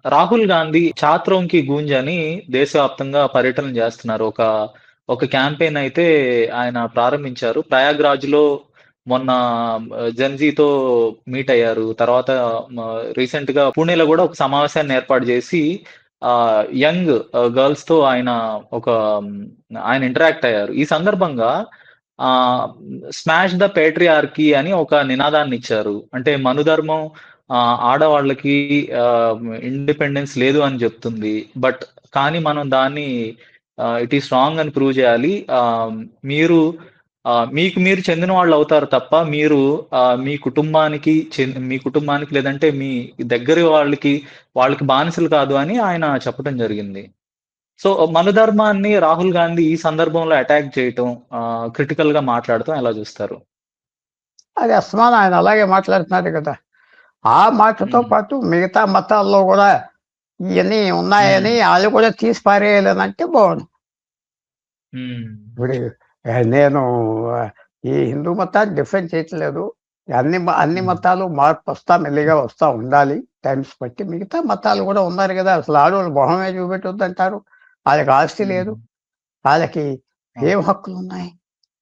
రాహుల్ గాంధీ 'ఛాత్రోం కి గూంజ్' అని దేశవ్యాప్తంగా పర్యటనలు చేస్తున్నారు. ఒక క్యాంపెయిన్ అయితే ఆయన ప్రారంభించారు. ప్రయాగ్‌రాజ్‌లో మొన్న జెన్‌జీతో మీట్ అయ్యారు. తర్వాత రీసెంట్‌గా పూణేలో గూడా ఒక సమావేశాన్ని ఏర్పాటు చేసి యంగ్ గర్ల్స్‌తో ఒక ఆయన ఇంటరాక్ట్ అయ్యారు. ఈ సందర్భంగా ఆహ్, స్మాష్ ద పేట్రియార్కీ అని ఒక నినాదాన్నిచ్చారు. అంటే మనుధర్మం ఆడవాళ్ళకి ఆహ్, ఇండిపెండెన్స్ లేదు అని జెప్తుంది. కానీ మనం దాన్ని ఇట్ ఈస్ రాంగ్ అని ప్రూవ్ జేయాలి. మీరు మీకు మీరు చెందిన వాళ్ళవుతారు తప్ప, మీరు మీ కుటుంబానికి లేదంటే మీ దగ్గరి వాళ్ళకి బానిసలు కాదు అని ఆయన చెప్పటం జరిగింది. సో, మనుధర్మాన్ని రాహుల్ గాంధీ ఈ సందర్భంలో అటాక్ చేయటం, క్రిటికల్‌గా మాట్లాడటం ఎలా జూస్తారు? అది అస్తమానం ఆయన అలాగే మాట్లాడుతున్నారు కదా! ఆ మాటతో హ్మ్. పాటు మిగతా మతాల్లో గూడా ఇయన్నీ ఉన్నాయని హ్మ్. ఆళ్ళు కూడా తీసి పారేయాలనంటే బావుండు. హ్మ్. ఇప్పుడు నేను ఆహ్, ఈ హిందూ మతాన్ని డిఫెండ్ చేయట్లేదు. అన్ని హ్మ్. మతాలు మార్పొస్తా మెల్లిగా వస్తా ఉండాలి టైమ్స్ బట్టి. మిగతా మతాలు గూడా ఉన్నారు గదా! అసలు ఆడోళ్ళు మొహమే చూపెట్టొద్దంటారు. ఆళ్ళకి ఆస్తి లేదు. హ్మ్. ఆళ్ళకి ఏం అవును. హక్కులున్నాయి?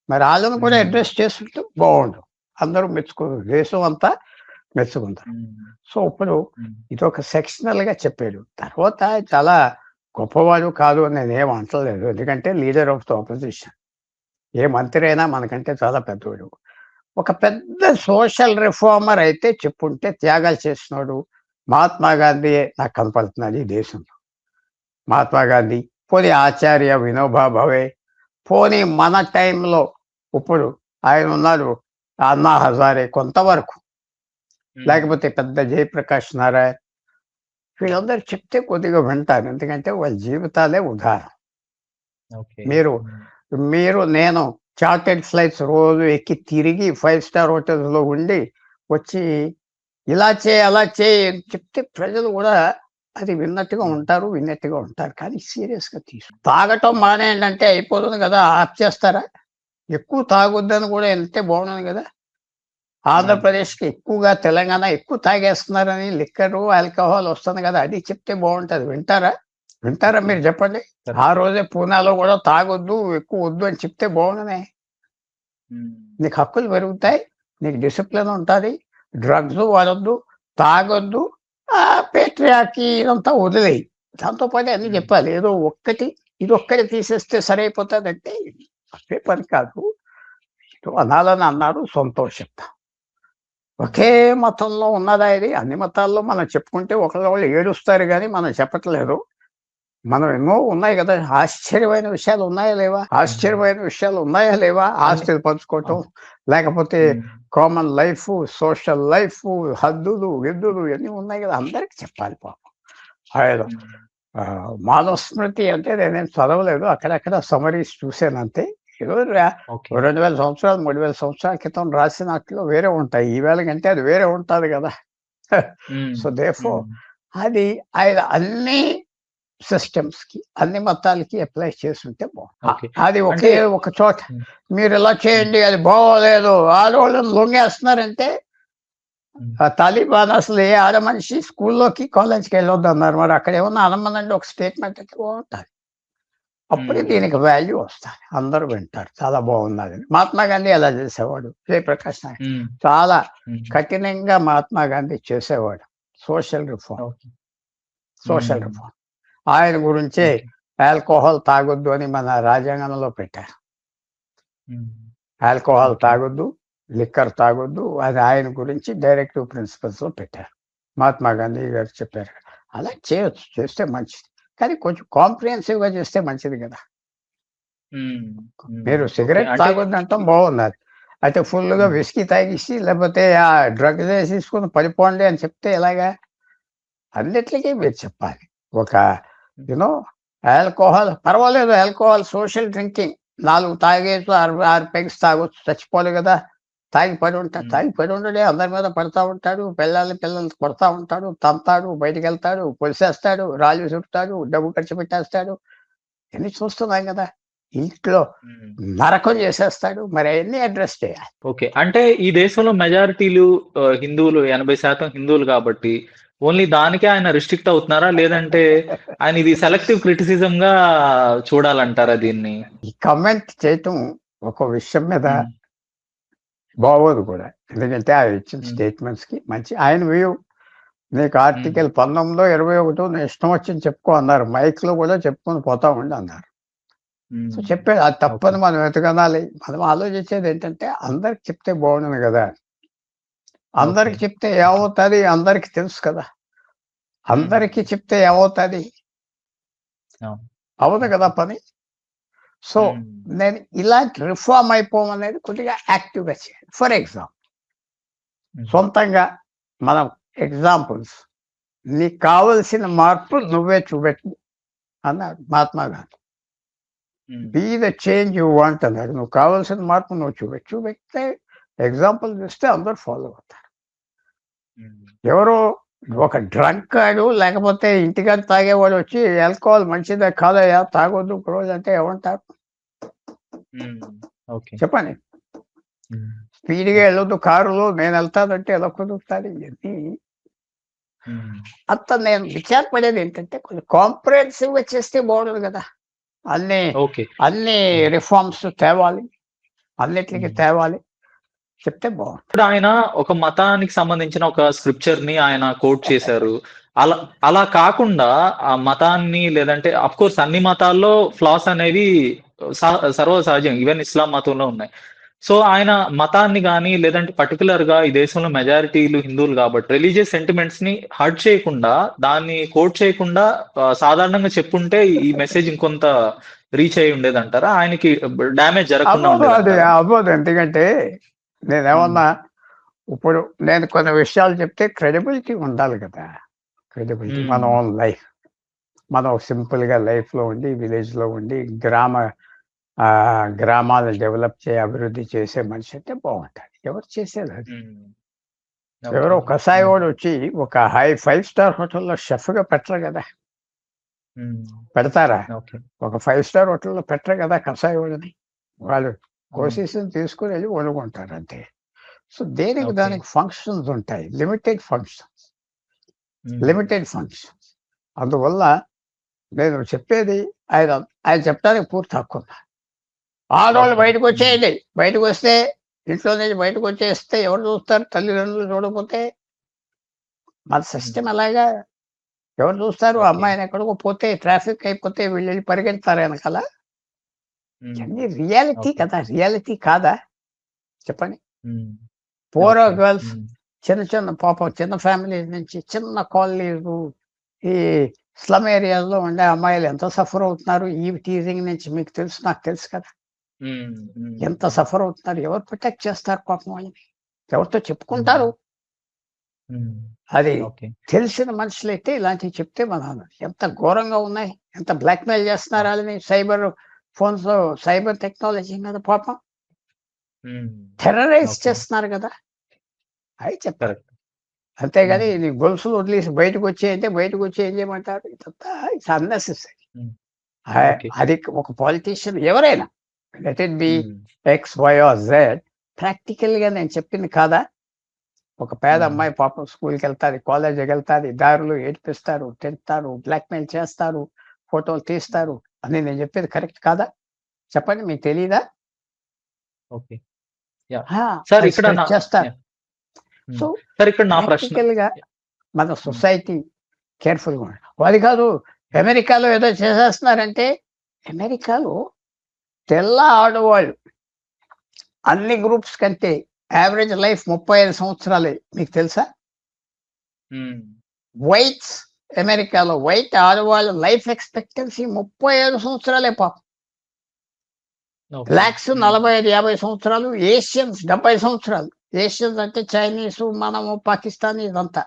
మరి ఆళ్ళని కూడా హ్మ్. అడ్రెస్ చేసుంటే బావుండు. అందరూ మెచ్చుకోరు. దేశం అంతా మెచ్చుకుంటారు. హ్మ్. సో, ఇప్పుడు హ్మ్. ఇదొక సెక్షనల్‌గా చెప్పాడు. తర్వాత చాలా గొప్పవాడు కాదు అని నేనేం అంటలేదు. ఎందుకంటే లీడర్ ఆఫ్ ది అపోజిషన్. ఏ మంత్రి అయినా మనకంటే చాలా పెద్దోడు. ఒక పెద్ద సోషల్ రిఫార్మర్ అయితే చెప్పుంటే త్యాగాలు చేసినోడు మహాత్మా గాంధీయే నాకు కనపడుతున్నాడు ఈ దేశంలో. మహాత్మా గాంధీ, పోనీ ఆచార్య వినోబా భావే, పోనీ మన టైంలో ఇప్పుడు ఆయనున్నాడు అన్నా హజారే కొంతవరకు. హ్మ్. లేకపోతే పెద్ద జయప్రకాష్ నారాయణ్. వీళ్ళందరూ చెప్తే కొద్దిగా వింటాను. ఎందుకంటే వాళ్ళ జీవితాలే ఉదాహరణ. ఓకే. మీరు, హ్మ్. నేను చార్టర్డ్ ఫ్లైట్స్ రోజు ఎక్కి తిరిగి 5 స్టార్ హోటల్స్‌లో ఉండి వచ్చి ఇలా చేయి, అలా చేయి అని చెప్తే ప్రజలు గూడా అది హ్మ్. విన్నట్టుగా ఉంటారు. కానీ సీరియస్‌గా తాగటం మానేయండంటే అయిపోతుంది గదా! ఆప్ చేస్తారా? ఎక్కువ తాగొద్దని గూడా ఎళ్తే బాగుండను గదా! హ్మ్. ఆంధ్రప్రదేశ్‌కి ఎక్కువగా తెలంగాణ ఎక్కువ తాగేస్తున్నారని లిక్కరు, ఆల్కహాల్ వస్తుంది గదా! అది చెప్తే బావుంటది. వింటారా? వింటారా ఓకే. మీరు చెప్పండి? ఆ కరెక్టే. రోజే పూనాలో గూడా తాగొద్దు, ఎక్కువ వద్దు అని చెప్తే బావుండునే. హ్మ్. నీకు హక్కులు పెరుగుతాయి. నీకు డిసిప్లిన్ ఉంటది. డ్రగ్స్ వాడొద్దు, తాగొద్దు. పేట్రియార్కీ ఇదంతా వదిలేయి. దాంతో పాటు అన్నీ హ్మ్. జెప్పాలి. ఏదో ఇదొక్కటి తీసేస్తే సరైపోతదంటే అదే పని కాదు. అనాలని అన్నారు సంతోషం. ఒకే హ్మ్. మతంలో ఉన్నదా ఇది? అన్ని మతాల్లో మనం చెప్పుకుంటే ఒకళ్ళొకళ్ళు ఏడుస్తారు గానీ మనం చెప్పట్లేదు. మనం ఎన్నో ఉన్నాయి గదా! ఆశ్చర్యమైన విషయాలు ఉన్నాయా లేవా? హ్మ్. ఆశ్చర్యమైన విషయాలు ఉన్నాయా లేవా? అన్ని ఆస్తులు పంచుకోవటం, అవును. లేకపోతే హ్మ్. కామన్ లైఫు, సోషల్ లైఫు, హద్దులు, గిద్దులు ఇయన్నీ ఉన్నాయి గదా! అందరికి చెప్పాలి పాపం. ఆయన హ్మ్. మానవస్మృతి అంటే నేనేం చదవలేదు. అక్కడక్కడ సమ్మరీస్ చూసానంతే. ఏదో ఓకే. 2000 సంవత్సరాలు, 3000 సంవత్సరాల క్రితం రాసినట్లు వేరే ఉంటాయి. ఈవేళకంటే అది వేరే ఉంటది గదా! హ్మ్. సో, దేర్‌ఫోర్ హ్మ్. అది ఆయన అన్ని సిస్టమ్స్‌కి, అన్ని మతాలకి అప్లై చేసుంటే ఓకే. అది అంటే ఒక చోట హ్మ్. మీరిలా హ్మ్. చేయండి, అది బాగోలేదు, ఆడోళ్ళని లొంగేస్తున్నారంటే హ్మ్. తాలిబాన్ అసలు ఏ ఆడ మనిషి స్కూల్లోకి, కాలేజ్‌కి ఎళ్ళొద్దన్నారు. మరి అక్కడేమన్నా అనమనండి ఒక స్టేట్మెంట్ అయితే బావుంటది. అప్పుడే హ్మ్. దీనికి వాల్యూ వస్తది. అందరూ వింటారు. చాలా బావున్నదని. మహాత్మా గాంధీ అలా చేసేవాడు. జయప్రకాష్ నారాయణ హ్మ్. చాలా హ్మ్. కఠినంగా మహాత్మా గాంధీ చేసేవాడు. Social reform, okay. సోషల్ హ్మ్. రిఫార్మ్. ఆయన గురించే ఓకే. ఆల్కహాల్ తాగొద్దు అని మన రాజ్యాంగంలో పెట్టారు. హ్మ్. Alcohol okay. తాగొద్దు, లిక్కర్ తాగొద్దు అది ఆయన గురించి డైరెక్టివ్ ప్రిన్సిపల్స్‌లో పెట్టారు. మహాత్మా గాంధీ గారు చెప్పారు. అలా చేయొచ్చు. చేస్తే మంచిది. కానీ కొంచెం కాంప్రిహెన్సివ్‌గా చేస్తే మంచిది గదా! హ్మ్. హ్మ్. మీరు ఓకే. సిగరెట్ అంటే తాగొద్దంటాం బాగున్నది. అయితే ఫుల్‌గా హ్మ్. విస్కీ తాగేసి లేకపోతే డ్రగ్స్ ఏసేసుకొని పడిపోండి అని చెప్తే ఎలాగా? అన్నిట్లకి మీరు చెప్పాలి. ఒక హ్మ్. యూ నో ఆల్కహాల్ పర్వాలేదు ఆల్కహాల్ సోషల్ డ్రింకింగ్ 4 తాగేసి 6 పెగ్స్ తాగొచ్చు చచ్చిపోలే గదా! హ్మ్. తాగి పడి ఉండడే అందరి మీద పడతా ఉంటాడు. పిల్లల్ని కొడతా ఉంటాడు, తంతాడు, బయటికెళ్తాడు, పొడిసేస్తాడు, రాళ్ళు విసురుతాడు, డబ్బు ఖర్చు పెట్టేస్తాడు. ఇయన్నీ చూస్తున్నాం గదా! ఇంట్లో హ్మ్. నరకం చేసేస్తాడు. మరి అయన్నీ అడ్రెస్ చేయాలి. ఓకే. అంటే ఈ దేశంలో మెజారిటీలు హిందువులు 80% హిందువులు కాబట్టి, ఓన్లీ దానికే ఆయన రిస్ట్రిక్ట్ అవుతున్నారా? లేదంటే ఆయన ఇది సెలెక్టివ్ క్రిటిసిజంగా చూడాలంటారా దీన్ని? ఈ కమెంట్ చేయటం ఒక విషయం మీద హ్మ్. బాగోదు కూడా. ఎందుకంటే ఆయన ఇచ్చిన హ్మ్. స్టేట్మెంట్స్‌కి మంచి ఆయన వ్యూ. నీకు హ్మ్. ఆర్టికల్ 19 21 నీ ఇష్టం వచ్చింది చెప్పుకో అన్నారు. మైక్‌లో కూడా చెప్పుకొని పోతా ఉండు అన్నారు. సో, హ్మ్. చెప్పాడు అది ఓకే. తప్పని మనం ఎందుకనాలి? మనం ఆలోచించేది ఏంటంటే అందరికి చెప్తే బాగుండును గదా! ఓకే. అందరికి చెప్తే ఓకే. ఏమవుతది? అందరికి తెలుసు కదా! అందరికి హ్మ్. చెప్తే ఏమవుతది? అవును. అవ్వదు ఓకే. కదా పని. సో, హ్మ్. నేను ఇలాంటి రిఫార్మ్ అయిపోమనేది కొద్దిగా యాక్టివ్‌గా చేయాలి. ఫర్ ఎగ్జాంపుల్ హ్మ్. సొంతంగా మనం ఎగ్జాంపుల్స్ నీకు కావలసిన మార్పు నువ్వే చూపెట్టు అన్నాడు Mahatma Gandhi. Hmm. Be the change you want అన్నాడు. నువ్వు కావాల్సిన మార్పు నువ్వు చూపెట్టు. చూపెడితే ఎగ్జాంపుల్ చూస్తే అందరూ ఫాలో అవుతారు. హ్మ్. ఎవరో ఒక ఓకే. డ్రంకార్డు లేకపోతే ఇంటికాడ తాగేవాడు వచ్చి ఆల్కహాల్ మంచిదే కాదయ్యా తాగొద్దు రోజు అంటే ఏమంటారు? హ్మ్. ఓకే. చెప్పండి. హ్మ్. స్పీడ్‌గా ఓకే. వెళ్ళొద్దు కారులో నేను వెళ్తానంటే ఎలా కుదురుతాది? ఇయన్నీ హ్మ్. అంత నేను విచారపడేది ఏంటంటే కొంచెం కాంప్రహెన్సివ్‌గా చేస్తే బాగుండదు గదా! అన్నీ, ఓకే. అన్నీ హ్మ్. రిఫార్మ్స్ తేవాలి. అన్నిట్లికి హ్మ్. తేవాలి. చెప్తే బావుంటది. ఇప్పుడు ఆయన ఒక మతానికి సంబంధించిన ఒక స్క్రిప్చర్‌ని ఆయన కోట్ చేశారు. అలా అలా కాకుండా ఆ మతాన్ని లేదంటే అఫ్‌కోర్స్ అన్ని మతాల్లో ఫ్లాస్ అనేవి స సర్వసహజం. ఈవెన్ ఇస్లాం మతంలో ఉన్నాయి. సో, ఆయన మతాన్ని గాని లేదంటే పర్టిక్యులర్‌గా ఈ దేశంలో మెజారిటీలు హిందువులు కాబట్టి రిలిజియస్ సెంటిమెంట్స్‌ని హర్ట్ చేయకుండా, దాన్ని కోట్ చేయకుండా సాధారణంగా చెప్పుంటే ఈ మెసేజ్ ఇంకొంత రీచ్ అయ్యి ఉండేదంటారా? ఆయనకి డ్యామేజ్ జరగకుండా అవ్వదు అది ఉండేదంటారా? అవ్వదు. ఎందుకంటే హ్మ్. నేనేమన్నా ఇప్పుడు నేను కొన్ని విషయాలు చెప్తే క్రెడిబిలిటీ ఉండాలి గదా! క్రెడిబిలిటీ మన హ్మ్. Own life. మనం సింపుల్‌గా లైఫ్‌లో ఉండి, విలేజ్‌లో ఉండి, గ్రామాలను డెవలప్ అభివృద్ధి చేసే మనిషి అంటే బావుంటది. ఎవరు చేసేదది? హ్మ్. ఓకే. ఎవరో హ్మ్. కసాయివాడొచ్చి ఒక 5 స్టార్ హోటల్‌లో షెఫ్‌గా పెట్టరు గదా! హ్మ్. పెడతారా? ఓకే. ఒక 5 స్టార్ హోటల్‌లో పెట్టరు గదా! కసాయివాడిని. వాళ్ళు అవును. కోసేసింది తీసుకొనెళ్ళి వండుకుంటారు అంతే. సో, దేనికి ఓకే. దానికి ఫంక్షన్స్ ఉంటాయి. Limited functions. Hmm. Limited functions. అందువల్ల నేను చెప్పేది ఆయన ఆయన చెప్పడానికి పూర్తి హక్కుంది. ఆడోళ్ళు ఓకే. హ్మ్. బయటకొచ్చేయండి. బయటకొస్తే ఇంట్లో నుంచి బయటకొచ్చేస్తే ఎవరు చూస్తారు? తల్లిదండ్రులు చూడకపోతే మన హ్మ్. సిస్టమ్ అలాగా. ఎవరు చూస్తారు? ఓకే. అమ్మాయిని ఎక్కడికో పోతే ట్రాఫిక్ అయిపోతే వీళ్ళెళ్ళి పరిగెడతారా ఎనకాల? హ్మ్. ఇయన్నీ రియాలిటీ ఓకే. కదా! రియాలిటీ కాదా? చెప్పండి. హ్మ్. Poor okay. గర్ల్స్ హ్మ్. చిన్న చిన్న పాపం చిన్న ఫ్యామిలీస్ నుంచి చిన్న కాలనీలు ఈ స్లమ్ ఏరియాస్‌లో ఉండే అమ్మాయిలు ఎంత సఫర్ అవుతున్నారు. ఈ టీజింగ్ నుంచి మీకు తెలుసు. నాకు తెలుసు కదా! హ్మ్. హ్మ్. ఎంత హ్మ్. సఫర్ అవుతున్నారు. ఎవరు ప్రొటెక్ట్ చేస్తారు పాపం వాళ్ళని? ఎవరితో హ్మ్. చెప్పుకుంటారు. హ్మ్. అది ఓకే. తెలిసిన మనుషులైతే ఇలాంటివి చెప్తే ఎంత ఘోరంగా ఉన్నాయి. ఎంత బ్లాక్‌మెయిల్ ఆ! చేస్తున్నారు ఆళ్ళని ఫోన్స్‌లో సైబర్ టెక్నాలజీ మీద పాపం. హ్మ్. Terrorise okay. చేస్తున్నారు గదా! అయి చెప్పాలి. కరెక్ట్. అంతేగాని హ్మ్. నీ గొలుసులు వదిలేసి బయటకొచ్చేయి అంటే బయటకొచ్చి ఏం చేయమంటారు? ఇదంతా ఇట్స్ అన్నెసెసరీ. హ్మ్. ఓకే. అది ఒక పొలిటీషియన్ ఎవరైనా లెట్ ఇట్ బి హ్మ్. ఎక్స్, వై ఆర్ జెడ్ ప్రాక్టికల్‌గా నేను చెప్పింది కాదా? ఒక పేద హ్మ్. అమ్మాయి పాపం స్కూల్‌కెళ్తాది, కాలేజీకెళ్తాది, దారిలో ఏడిపిస్తారు, తిడతారు, బ్లాక్‌మెయిల్ చేస్తారు, ఫోటోలు హ్మ్. తీస్తారు అని నేను చెప్పేది కరెక్ట్ కాదా? చెప్పండి మీకు తెలీదా? ఓకే. యాహ్! ఆ! సార్ అది ఇక్కడ స్ప్రెడ్ నా చేస్తారు. యాహ్! హ్మ్. సో, సార్ ఇక్కడ నా ప్రశ్న ప్రాక్టికల్‌గా మన హ్మ్. సొసైటీ కేర్‌ఫుల్‌గా ఉండాలి. అది కాదు అమెరికాలో ఏదో చేసేస్తున్నారంటే, అమెరికాలో తెల్ల ఆడవాళ్ళు అన్ని గ్రూప్స్ కంటే యావరేజ్ లైఫ్ 35 సంవత్సరాలే. మీకు తెలుసా? హ్మ్. వైట్స్ అమెరికాలో వైట్ ఆడవాళ్ళ లైఫ్ ఎక్స్‌పెక్టెన్సీ 35 సంవత్సరాలే పాపం. ఓకే. బ్లాక్స్ హ్మ్. 45, 50 సంవత్సరాలు. ఏషియన్స్ 70 సంవత్సరాలు. ఏషియన్స్ అంటే చైనీసు, మనము, పాకిస్తానీ ఇదంతా.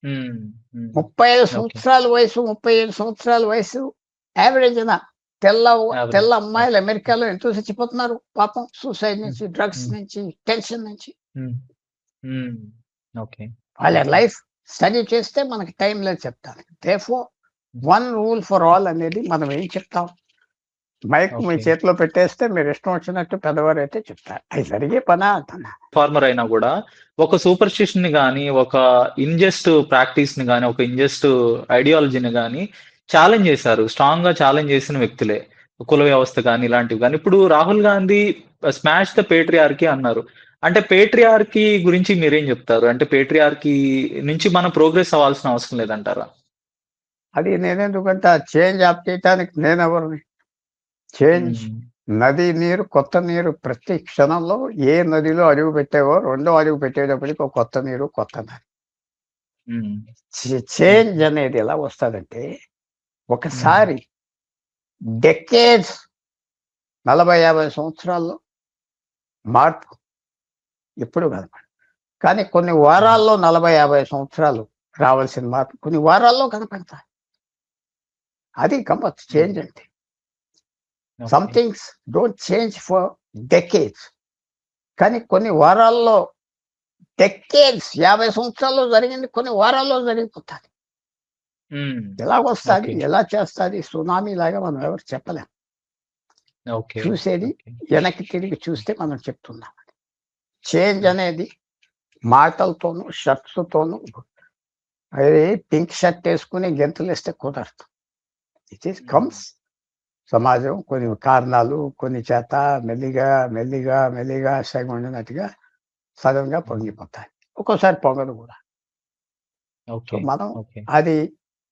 హ్మ్. హ్మ్. 35 ఓకే. సంవత్సరాల వయసు, 35 సంవత్సరాల వయసు యావరేజ్‌న తెల్ల తెల్ల యావరేజ్. అమ్మాయిలు ఓకే. హ్మ్. అమెరికాలో ఎంతో చచ్చిపోతున్నారు పాపం. సూసైడ్ హ్మ్. నుంచి, డ్రగ్స్ హ్మ్. నుంచి, టెన్షన్ నుంచి. హ్మ్. హ్మ్. ఓకే. వాళ్ళ ఓకే. లైఫ్ స్టడీ చేస్తే మనకి టైం లేదు చెప్తానికి. దేర్‌ఫోర్ హ్మ్. వన్ రూల్ ఫర్ ఆల్ అనేది మనం ఏం చెప్తాం? మైక్ మీ ఓకే. చేతిలో పెట్టేస్తే మీరు ఇష్టం వచ్చినట్టు పెద్దవారు అయితే చెప్తారు. అది జరిగే పనా అంటున్నా. ఫార్మర్ అయినా గూడా ఒక సూపర్‌స్టిషన్‌ని గాని, ఒక ఇంజస్ట్ ప్రాక్టీస్‌ని గాని, ఒక ఇంజస్ట్ ఐడియాలజీని గాని ఛాలెంజ్ చేశారు. స్ట్రాంగ్‌గా ఛాలెంజ్ చేసిన వ్యక్తులే. కుల వ్యవస్థ గాని, ఇలాంటివి గాని. ఇప్పుడు Rahul Gandhi smash the patriarchy అన్నారు. అంటే పేట్రియార్కీ గురించి మీరేం చెప్తారు? అంటే పేట్రియార్కీ నుంచి మనం ప్రోగ్రెస్ అవ్వాల్సిన అవసరం లేదంటారా? అది నేనెందుకంటే ఆ చేంజ్ ఆప్ చేయటానికి నేనెవరిని? చేంజ్ హ్మ్. నది నీరు, కొత్త నీరు ప్రతి క్షణంలో ఏ నదిలో అడుగు పెట్టావో రెండో అడుగు పెట్టేటప్పటికి ఒక కొత్త నీరు, కొత్త నది. హ్మ్. Change okay. అనేది ఎలా వస్తదంటే హ్మ్. ఒకసారి డెకేడ్స్ 40, 50 సంవత్సరాల్లో మార్పు ఎప్పుడు కనపడదు. కానీ కొన్ని హ్మ్. వారాల్లో 40, 50 సంవత్సరాలు రావాల్సిన మార్పు కొన్ని వారాల్లో కనపడతాయి. అది గమ్మత్తు హ్మ్. చేంజ్ అంటే. Some okay. Things don't change for decades. కానీ కొన్ని వారాల్లో డెకేడ్స్ 50 సంవత్సరాల్లో జరిగింది కొన్ని వారాల్లో జరిగిపోతాది. హ్మ్. ఎలాగొస్తాది? ఓకే. ఎలా చేస్తాది? సునామీ లాగా మనం ఎవరు చెప్పలేం. ఓకే. చూసేది ఓకే. వెనక్కి తిరిగి చూస్తే మనం చెప్తున్నాం. చేంజ్ హ్మ్. అనేది మాటలతోనూ, షర్ట్స్‌తోనూ అది పింక్ షర్ట్ ఏసుకొని గెంతులేస్తే కుదరదు. ఇట్ ఈస్ హ్మ్. కమ్స్ సమాజం కొన్ని కారణాలు, కొన్ని చేత మెల్లిగా, మెల్లిగా, మెల్లిగా సైగుండినట్టుగా సడెన్‌గా హ్మ్. పొంగిపోతాయి. ఒక్కోసారి పొంగదు కూడా. So, okay. మనం ఓకే. అది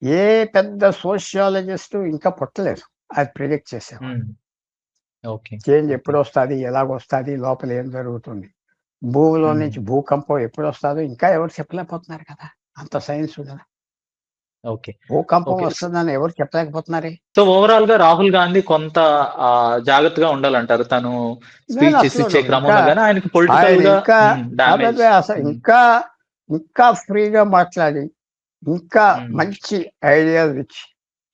ఏ పెద్ద సోషియాలజిస్టు ఇంకా పుట్టలేదు. అది ప్రిడిక్ట్ చేసేవాడు. హ్మ్. ఓకే. Change okay. ఎప్పుడొస్తాది? ఎలాగొస్తాది? లోపల ఏం జరుగుతుంది? భూమిలో హ్మ్. నుంచి భూకంపం ఎప్పుడొస్తాదో ఇంకా ఎవరు చెప్పలేకపోతున్నారు కదా! అంత సైన్స్ ఉంది. ఓకే. భూకంపం ఓకే. వస్తుందని ఎవరు చెప్పలేకపోతున్నారే. సో, ఓవరాల్‌గా రాహుల్ గాంధీ కొంత జాగ్రత్తగా ఉండాలంటారు. తను స్పీచెస్ నేనసలు ఇచ్చే ఇంకా క్రమంలో గాని ఆయనకి ఆయన పొలిటికల్‌గా ఇంకా డ్యామేజ్. అబ్బబ్బే! అసలు హ్మ్. ఇంకా ఫ్రీగా మాట్లాడి, ఇంకా హ్మ్. మంచి ఐడియాలు ఇచ్చి,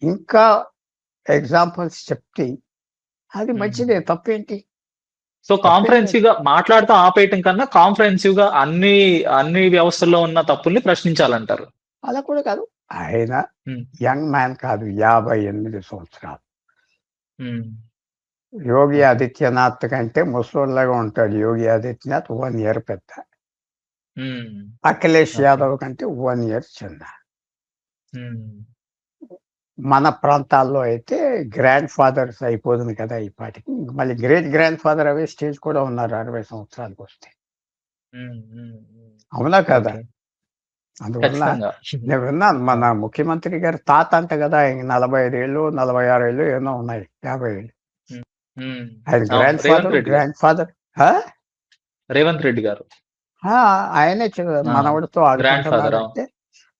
ఇంకా ఎగ్జాంపుల్స్ చెప్తే అది హ్మ్. మంచిదే. తప్పేంటి? సో, తప్పేం లేదు. కాంఫరెన్సివ్‌గా మాట్లాడుతూ ఆపేయటం కన్నా కాంఫరెన్సివ్‌గా అన్ని వ్యవస్థల్లో ఉన్న తప్పుల్ని ప్రశ్నించాలంటారు. అలా కూడా కాదు. ఆయన హ్మ్. యంగ్ మ్యాన్ కాదు. 58 సంవత్సరాలు. హ్మ్. యోగి ఓకే. ఆదిత్యనాథ్ కంటే ముసలోడిలాగా ఉంటాడు. యోగి ఆదిత్యనాథ్ 1 ఇయర్ పెద్ద. హ్మ్. అఖిలేష్ ఓకే. యాదవ్ కంటే 1 ఇయర్ చిన్న. హ్మ్. మన ప్రాంతాల్లో అయితే గ్రాండ్ ఫాదర్స్ అయిపోతుంది కదా! ఈ పాటికి. మళ్ళీ గ్రేట్ గ్రాండ్ ఫాదర్ అయ్యే స్టేజ్ కూడా ఉన్నారు 60 సంవత్సరాలకొస్తే. హ్మ్. హ్మ్. హ్మ్. అవునా కాదా? ఓకే. అందువల్ల ఖచ్చితంగా. నేను విన్నాను ఆ! మన ముఖ్యమంత్రి గారి తాత అంట కదా! ఆయనకి 45 ఏళ్ళు, 46 ఏళ్ళు ఏమో ఉన్నాయి. 50 ఏళ్ళు. హ్మ్. హ్మ్. ఆయన అవును. రేవంత్ రెడ్డి గారు. గ్రాండ్ ఫాదర్ ఆ! రేవంత్ రెడ్డి గారు. ఆ! ఆయనే ఆ! మనవడితో గ్రాండ్ ఫాదర్. అవును. ఆడుకుంటున్నాడంటే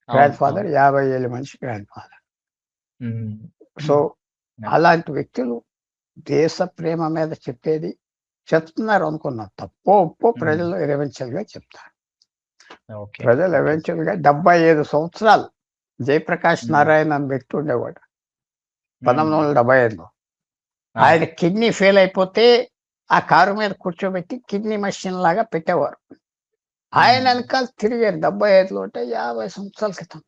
అవును. గ్రాండ్ ఫాదర్ అవును. 50 ఏళ్ళ మనిషి గ్రాండ్ ఫాదర్. హ్మ్. So, yeah! అలాంటి వ్యక్తులు దేశ ప్రేమ మీద చెప్పేది చెప్తున్నారు అనుకున్నాం. తప్పో, ఒప్పో హ్మ్. ప్రజలు ఎవెన్చువల్‌గా చెప్తారు. ఓకే. ప్రజలు ఓకే. ఎవెన్చువల్‌గా 75 సంవత్సరాలు జయప్రకాష్ హ్మ్. నారాయణ అని వ్యక్తి ఉండేవాడు. హ్మ్. 1975లో. అవును. ఆయన కిడ్నీ ఫెయిల్ అయిపోతే ఆ కారు మీద కూర్చోబెట్టి కిడ్నీ మెషిన్ లాగా పెట్టేవారు. ఆయన హ్మ్. వెనకాల తిరిగారు 75లో అంటే 50 సంవత్సరాల క్రితం. హ్మ్.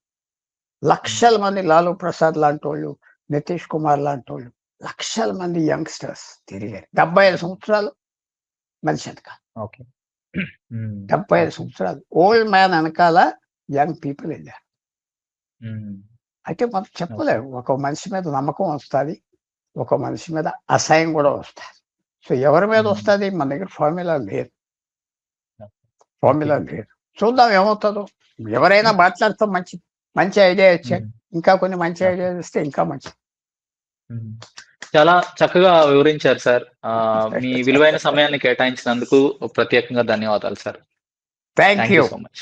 లక్షల మంది లాలూ ప్రసాద్ లాంటోళ్ళు, నితీష్ కుమార్ లాంటోళ్ళు, లక్షల మంది యంగ్‌స్టర్స్ తిరిగారు. 75 హ్మ్. సంవత్సరాలు మనిషి వెనకాల. ఓకే. హ్మ్. 75 ఓకే. సంవత్సరాలు. ఓల్డ్ మ్యాన్ ఎనకాల యంగ్ పీపుల్ ఎళ్ళారు. హ్మ్. అయితే మనం ఓకే. చెప్పలేం. ఒక మనిషి మీద నమ్మకం వస్తాది. ఒక మనిషి మీద అసహ్యం గూడా వస్తాది. సో, ఎవరి మీద హ్మ్. వస్తాది? మన దగ్గర ఫార్ములా లేదు. ఓకే. ఫార్ములా లేదు. చూద్దాం ఏమవుతదో. ఎవరైనా మాట్లాడితే మంచిది. మంచి ఐడియా ఇచ్చారు. హ్మ్. ఇంకా కొన్ని మంచి ఓకే. ఐడియాలు ఇస్తే ఇంకా మంచిది. హ్మ్. చాలా చక్కగా వివరించారు సార్. మీ విలువైన సమయాన్ని కేటాయించినందుకు ప్రత్యేకంగా ధన్యవాదాలు sir. Thank thank you. You so much.